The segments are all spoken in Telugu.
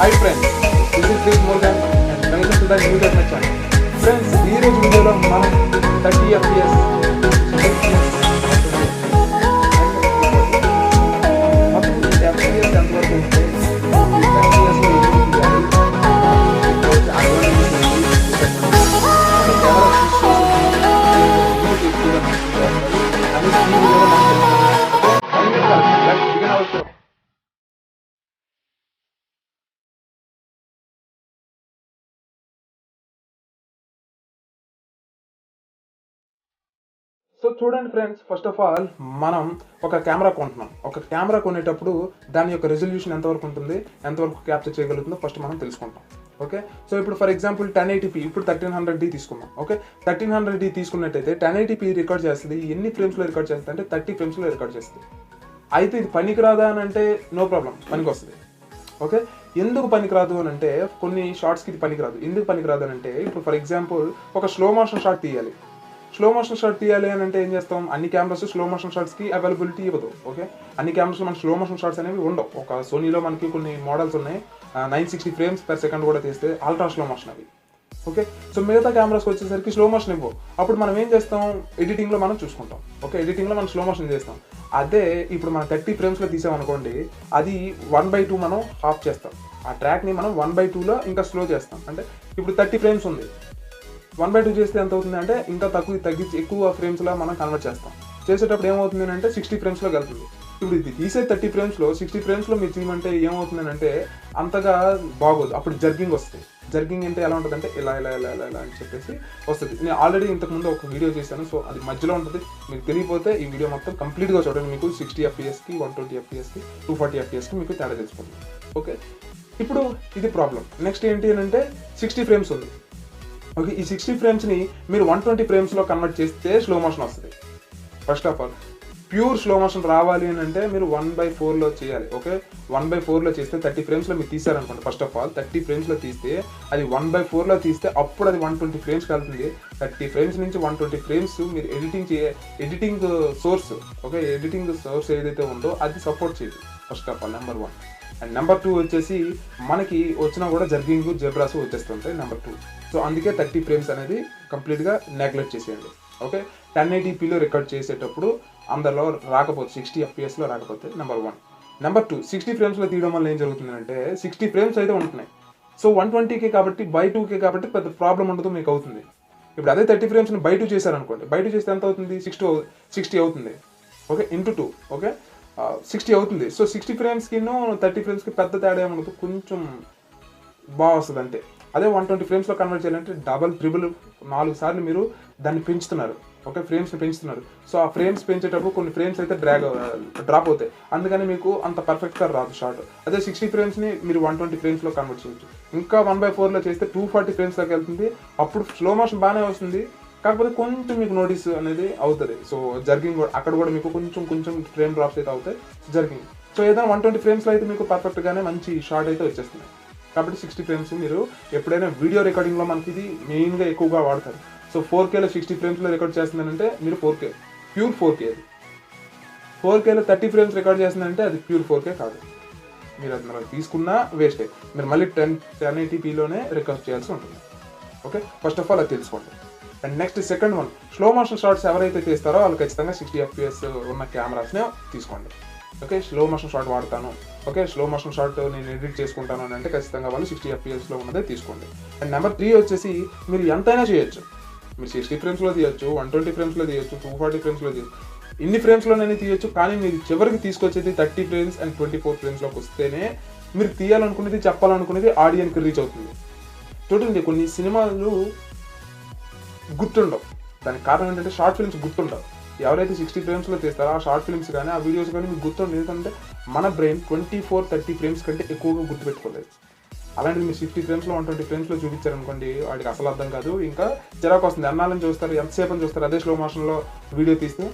Hi friends, this is Chris Morgan and welcome to the new Dharma channel. Friends, ఈ రోజు వీడియోలో మనం 30 FPS FPS ఎంతవరకు ఉంటే సో చూడండి ఫ్రెండ్స్, ఫస్ట్ ఆఫ్ ఆల్ మనం ఒక కెమెరా కొంటున్నాం. ఒక కెమెరా కొనేటప్పుడు దాని యొక్క రెజల్యూషన్ ఎంతవరకు ఉంటుంది, ఎంతవరకు క్యాప్చర్ చేయగలుగుతుందో ఫస్ట్ మనం తెలుసుకుంటాం. ఓకే, సో ఇప్పుడు ఫర్ ఎగ్జాంపుల్ 1080p, ఇప్పుడు 1300D తీసుకున్నాం. ఓకే, 1300D తీసుకున్నట్టయితే 1080p రికార్డ్ చేస్తుంది. ఎన్ని ఫ్రేమ్స్లో రికార్డ్ చేస్తుంది అంటే 30 ఫ్రేమ్స్లో రికార్డ్ చేస్తుంది. అయితే ఇది పనికిరాదా అని అంటే నో ప్రాబ్లం, పనికి వస్తుంది. ఓకే, ఎందుకు పనికిరాదు అని అంటే కొన్ని షార్ట్స్కి ఇది పనికిరాదు. ఎందుకు పనికిరాదు అని అంటే ఇప్పుడు ఫర్ ఎగ్జాంపుల్ ఒక స్లో మోషన్ షాట్ తీయాలి. స్లో మోషన్ షాట్ తీయాలి అని అంటే ఏం చేస్తాం, అన్ని కెమెరాస్ స్లో మోషన్ షాట్స్కి అవైలబిలిటీ ఇవ్వదు. ఓకే, అన్ని కెమెరాస్ మనకి స్లో మోషన్ షాట్స్ అనేవి ఉండవు. ఒక సోనీలో మనకి కొన్ని మోడల్స్ ఉన్నాయి, 960 frames per second కూడా తీస్తే అల్ట్రా స్లో మోషన్ అవి. ఓకే, సో మిగతా కెమెరాస్కి వచ్చేసరికి స్లో మోషన్ ఇవ్వవు. అప్పుడు మనం ఏం చేస్తాం, ఎడిటింగ్లో మనం చూసుకుంటాం. ఓకే, ఎడిటింగ్లో మనం స్లో మోషన్ చేస్తాం. అదే ఇప్పుడు మనం 30 ఫ్రేమ్స్లో తీసామనుకోండి, అది 1/2 మనం హాఫ్ చేస్తాం. ఆ ట్రాక్ని మనం 1/2లో ఇంకా స్లో చేస్తాం. అంటే ఇప్పుడు 30 ఫ్రేమ్స్ ఉంది, 1/2 చేస్తే ఎంత అవుతుంది అంటే ఇంకా తగ్గించి ఎక్కువ ఫ్రేమ్స్లో మనం కన్వర్ట్ చేస్తాం. చేసేటప్పుడు ఏమవుతుంది అంటే 60 ఫ్రేమ్స్లోకి వెళ్తుంది. ఇప్పుడు ఇది తీసే 30 ఫ్రేమ్స్లో 60 ఫ్రేమ్స్లో మీరు చేయమంటే ఏమవుతుంది అంటే అంతగా బాగోదు. అప్పుడు జర్గింగ్ వస్తుంది. జర్గింగ్ అంటే ఎలా ఉంటుంది అంటే ఇలా ఇలా ఇలా ఇలా ఇలా అని చెప్పేసి వస్తుంది. నేను ఆల్రెడీ ఇంతకుముందు ఒక వీడియో చేశాను, సో అది మధ్యలో ఉంటుంది. మీకు తెలియపోతే ఈ వీడియో మొత్తం కంప్లీట్గా చూడండి. మీకు 60 FPSకి 120 FPSకి 240 FPSకి మీకు తేడా తెలుసుకుంటుంది. ఓకే, ఇప్పుడు ఇది ప్రాబ్లం. నెక్స్ట్ ఏంటి అని అంటే 60 ఫ్రేమ్స్ ఉంది. ఓకే, ఈ 60 ఫ్రేమ్స్ని మీరు 120 ఫ్రేమ్స్లో కన్వర్ట్ చేస్తే స్లో మోషన్ వస్తుంది. First of all pure slow motion రావాలి అని అంటే మీరు 1/4లో చేయాలి. ఓకే, 1/4లో చేస్తే 30 ఫ్రేమ్స్లో మీరు తీసారనుకోండి. ఫస్ట్ ఆఫ్ ఆల్ 30 ఫ్రేమ్స్లో తీస్తే అది 1/4లో తీస్తే అప్పుడు అది 120 ఫ్రేమ్స్కి వెళ్తుంది. 30 ఫ్రేమ్స్ నుంచి 120 ఫ్రేమ్స్ మీరు editing source, okay, editing source ఏదైతే ఉందో అది సపోర్ట్ చేయదు. First of all number 1. And number 2 వచ్చేసి మనకి వచ్చినా కూడా జర్గింగ్ జెబ్రాస్ వచ్చేస్తుంటాయి నెంబర్ 2. సో అందుకే 30 ఫ్రేమ్స్ అనేది కంప్లీట్గా నెగ్లెక్ట్ చేసేయండి. ఓకే, 1080pలో రికార్డ్ చేసేటప్పుడు అందులో రాకపోతే 60 FPSలో రాకపోతే నెంబర్ 1. నెంబర్ 2, 60 ఫ్రేమ్స్లో తీయడం వల్ల ఏం జరుగుతుందంటే 60 ఫ్రేమ్స్ అయితే ఉంటున్నాయి. సో 120K కాబట్టి బై 2K కాబట్టి పెద్ద ప్రాబ్లం ఉండదు, మీకు అవుతుంది. ఇప్పుడు అదే 30 ఫ్రేమ్స్ని బై 2 చేశారనుకోండి, బై 2 చేస్తే ఎంత అవుతుంది, 60 అవుతుంది. ఓకే, ఇంటూ 2, ఓకే 60 అవుతుంది. సో 60 ఫ్రేమ్స్కి 30 ఫ్రేమ్స్కి పెద్ద తేడా ఏమన్నది కొంచెం బాగా వస్తుంది. అంటే అదే 120 ఫ్రేమ్స్లో కన్వర్ట్ చేయాలంటే డబల్ ట్రిబుల్ 4 సార్లు మీరు దాన్ని పెంచుతున్నారు. ఓకే, ఫ్రేమ్స్ని పెంచుతున్నారు. సో ఆ ఫ్రేమ్స్ పెంచేటప్పుడు కొన్ని ఫ్రేమ్స్ అయితే డ్రాప్ అవుతాయి. అందుకని మీకు అంత పర్ఫెక్ట్గా రాదు షార్ట్. అదే 60 ఫ్రేమ్స్ని మీరు 120 ఫ్రేమ్స్లో కన్వర్ట్ చేయొచ్చు. ఇంకా 1/4లో చేస్తే 240 ఫ్రేమ్స్లోకి వెళ్తుంది. అప్పుడు స్లో మోషన్ బాగానే వస్తుంది, కాకపోతే కొంచెం మీకు నోటీస్ అనేది అవుతుంది. సో జర్గింగ్ కూడా అక్కడ కూడా మీకు కొంచెం ఫ్రేమ్ డ్రాప్స్ అయితే అవుతాయి జర్గింగ్. సో ఏదైనా 120 ఫ్రేమ్స్లో అయితే మీకు పర్ఫెక్ట్గానే మంచి షార్ట్ అయితే వచ్చేస్తుంది. కాబట్టి 60 ఫ్రేమ్స్ మీరు ఎప్పుడైనా వీడియో రికార్డింగ్లో మనకి ఇది మెయిన్గా ఎక్కువగా వాడతారు. సో 4Kలో 60 ఫ్రేమ్స్లో రికార్డ్ చేస్తుందంటే మీరు 4K ప్యూర్ 4K. అది 4Kలో 30 ఫ్రేమ్స్ రికార్డ్ చేస్తుందంటే అది ప్యూర్ 4K కాదు. మీరు అది మనకు తీసుకున్నా వేస్టే. మీరు మళ్ళీ 1080pలోనే రికార్డ్ చేయాల్సి ఉంటుంది. ఓకే, ఫస్ట్ ఆఫ్ ఆల్ అది తెలుసుకోండి. And next second one, slow motion shots ఎవరైతే తీస్తారో వాళ్ళు ఖచ్చితంగా 60 FPS ఉన్న కెమెరాస్నే తీసుకోండి. ఓకే, స్లో మోషన్ షాట్ వాడతాను, ఓకే స్లో మోషన్ షాట్ నేను ఎడిట్ చేసుకుంటాను అని అంటే ఖచ్చితంగా వాళ్ళు 60 FPSలో ఉన్నదే తీసుకోండి. అండ్ నెంబర్ 3 వచ్చేసి మీరు ఎంతైనా చేయొచ్చు. మీరు 60 ఫ్రేమ్స్లో తీయొచ్చు, 120 ఫ్రేమ్స్లో తీయొచ్చు, 240 ఫ్రేమ్స్లో తీయచ్చు, ఇన్ని ఫ్రేమ్స్లోనే తీయొచ్చు. కానీ మీరు చివరికి తీసుకొచ్చేది 30 ఫ్రేమ్స్ అండ్ 24 ఫ్రేమ్స్లోకి వస్తేనే మీరు తీయాలనుకునేది చెప్పాలనుకునేది ఆడియన్కి రీచ్ అవుతుంది. చూడండి, కొన్ని సినిమాలు గుర్తుండవు. దానికి కారణం ఏంటంటే షార్ట్ ఫిల్మ్స్ గుర్తుండవు. ఎవరైతే 60 ఫ్రేమ్స్లో తీస్తారో ఆ షార్ట్ ఫిల్మ్స్ కానీ ఆ వీడియోస్ కానీ మీకు గుర్తుండదు. ఎందుకంటే మన బ్రెయిన్ 24-30 ఫ్రేమ్స్ కంటే ఎక్కువగా గుర్తుపెట్టుకోలేదు. అలాంటిది మీరు 60 ఫ్రేమ్స్లో 120 ఫ్రేమ్స్లో చూపించారనుకోండి, వాడికి అసలు అర్థం కాదు, ఇంకా చిరాకు వస్తుంది. అన్నాలని చూస్తారు, ఎంతసేపు అని చూస్తారు. అదే స్లో మోషన్లో వీడియో తీస్తే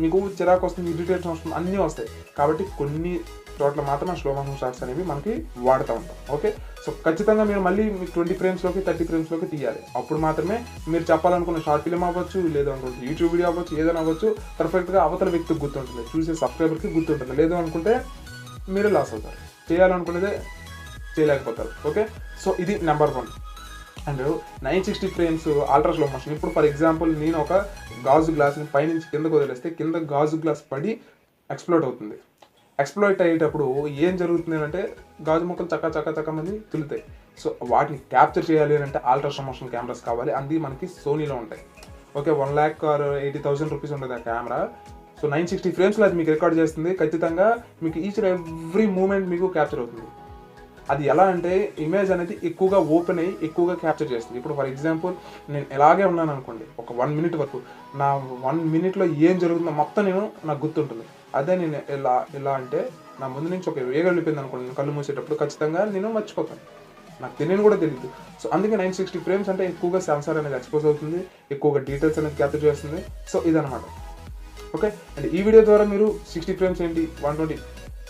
మీకు చిరాకు వస్తుంది, ఇరిటేషన్ వస్తుంది, అన్నీ వస్తాయి. కాబట్టి కొన్ని చోట్ల మాత్రం స్లో మోషన్ షాట్స్ అనేవి మనకి వాడుతూ ఉంటాం. ఓకే, సో ఖచ్చితంగా మీరు మళ్ళీ మీకు 20 ఫ్రేమ్స్లోకి 30 ఫ్రేమ్స్లోకి తీయాలి. అప్పుడు మాత్రమే మీరు చెప్పాలనుకున్న షార్ట్ ఫిల్మ్ అవ్వచ్చు, లేదా అనుకుంటే యూట్యూబ్ వీడియో అవ్వచ్చు, ఏదైనా అవ్వచ్చు, పర్ఫెక్ట్గా అవతల వ్యక్తికి గుర్తుంటుంది, చూసే సబ్స్క్రైబర్కి గుర్తుంటుంది. లేదు అనుకుంటే మీరే లాస్ అవుతారు. చేయాలనుకునేదే చేయలేకపోతారు. ఓకే, సో ఇది number 1. And 960 frames ultra slow motion. ఇప్పుడు ఫర్ ఎగ్జాంపుల్ నేను ఒక గాజు గ్లాస్ని పైనుంచి కిందకు వదిలేస్తే కింద గాజు గ్లాస్ పడి ఎక్స్ప్లోడ్ అవుతుంది. ఎక్స్ప్లోయిట్ అయ్యేటప్పుడు ఏం జరుగుతుంది అంటే గాజు ముక్కలు చక్క మంది తులుతాయి. సో వాటిని క్యాప్చర్ చేయాలి అంటే అల్ట్రా స్లో మోషన్ కెమెరాస్ కావాలి. అది మనకి సోనీలో ఉంటాయి. ఓకే, 1 lakh or 80,000 రూపీస్ ఉంటుంది ఆ కెమెరా. సో 960 ఫ్రేమ్స్లో అది మీకు రికార్డ్ చేస్తుంది. ఖచ్చితంగా మీకు ఈచ్ అండ్ ఎవ్రీ మూమెంట్ మీకు క్యాప్చర్ అవుతుంది. అది ఎలా అంటే ఇమేజ్ అనేది ఎక్కువగా ఓపెన్ అయ్యి ఎక్కువగా క్యాప్చర్ చేస్తుంది. ఇప్పుడు ఫర్ ఎగ్జాంపుల్ నేను ఎలాగే ఉన్నాను అనుకోండి, ఒక 1 minute వరకు నా 1 minuteలో ఏం జరుగుతుందో మొత్తం నాకు గుర్తుంటుంది. అదే నేను ఎలా అంటే నా ముందు నుంచి ఒక వేగ వెళ్ళిపోయింది అనుకోండి, నేను కళ్ళు మూసేటప్పుడు ఖచ్చితంగా నేను మర్చిపోతాను, నాకు తెలియని కూడా తెలియదు. సో అందుకే 960 ఫ్రేమ్స్ అంటే ఎక్కువగా సెన్సార్ అనేది ఎక్స్పోజ్ అవుతుంది, ఎక్కువగా డీటెయిల్స్ అనేది క్యాప్చర్ చేస్తుంది. సో ఇదనమాట. ఓకే, అండ్ ఈ వీడియో ద్వారా మీరు 60 ఫ్రేమ్స్ ఏంటి, 120,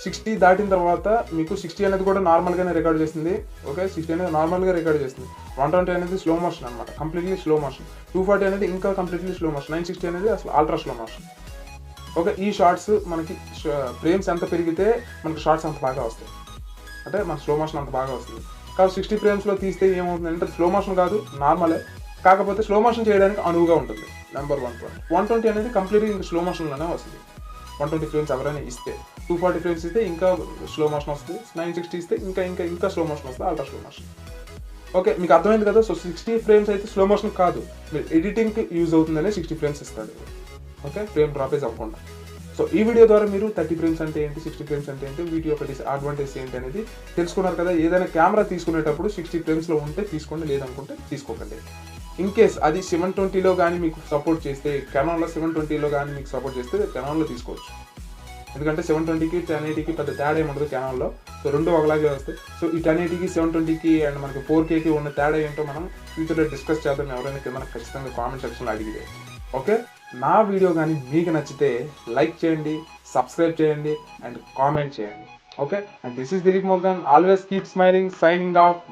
60 దాటిన తర్వాత మీకు 60 అనేది కూడా నార్మల్గానే రికార్డ్ చేస్తుంది. ఓకే, 60 అనేది నార్మల్గా రికార్డ్ చేస్తుంది. 120 అనేది స్లో మోషన్ అనమాట, కంప్లీట్లీ స్లో మోషన్. 240 అనేది ఇంకా కంప్లీట్లీ స్లో మోషన్. 960 అనేది అసలు అల్ట్రా స్లో మోషన్. ఓకే, ఈ షార్ట్స్ మనకి ఫ్రేమ్స్ ఎంత పెరిగితే మనకి షార్ట్స్ అంత బాగా వస్తాయి, అంటే మన స్లో మోషన్ అంత బాగా వస్తుంది. కాబట్టి 60 ఫ్రేమ్స్లో తీస్తే ఏమవుతుంది అంటే స్లో మోషన్ కాదు, నార్మలే, కాకపోతే స్లో మోషన్ చేయడానికి అనువుగా ఉంటుంది. నెంబర్ 120 అనేది కంప్లీట్లీ ఇంకా స్లో మోషన్లోనే వస్తుంది. 120 ఫ్రేమ్స్ ఎవరైనా ఇస్తే, 240 ఫ్రేమ్స్ ఇస్తే ఇంకా స్లో మోషన్ వస్తుంది, 960 ఇస్తే ఇంకా స్లో మోషన్ వస్తుంది, అల్ట్రా స్లో మోషన్. ఓకే, మీకు అర్థమైంది కదా. సో 60 ఫ్రేమ్స్ అయితే స్లో మోషన్ కాదు, మీరు ఎడిటింగ్కి యూజ్ అవుతుందనే 60 ఫ్రేమ్స్ ఇస్తాడు. ఓకే, ఫ్రేమ్ డ్రాపేజ్ అవ్వకుండా. సో ఈ వీడియో ద్వారా మీరు 30 ఫ్రేమ్స్ అంటే ఏంటి, 60 ఫ్రేమ్స్ అంటే ఏంటి, వీటి యొక్క అడ్వాంటేజ్ ఏంటి అనేది తెలుసుకున్నారు కదా. ఏదైనా కెమెరా తీసుకునేటప్పుడు 60 ఫ్రేమ్స్లో ఉంటే తీసుకోండి, లేదనుకుంటే తీసుకోకండి. ఇన్ కేస్ అది 720లో కానీ మీకు సపోర్ట్ చేస్తే, కెనాన్లో 720లో కానీ మీకు సపోర్ట్ చేస్తే కెనాన్లో తీసుకోవచ్చు. ఎందుకంటే 720కి 1080కి పెద్ద తేడా ఏముండదు కెనాన్లో. సో రెండు ఒకలాగే వస్తాయి. సో ఈ 1080కి 720కి అండ్ మనకి 4Kకి ఉన్న తేడా ఏంటో మనం ఫ్యూచర్లో డిస్కస్ చేద్దాం, ఎవరైనా కింద ఖచ్చితంగా కామెంట్ సెక్షన్లో అడిగితే. ఓకే, నా వీడియో కానీ మీకు నచ్చితే లైక్ చేయండి, సబ్స్క్రైబ్ చేయండి అండ్ కామెంట్ చేయండి. Okay, and this is Dilip Morgan, always keep smiling, signing off.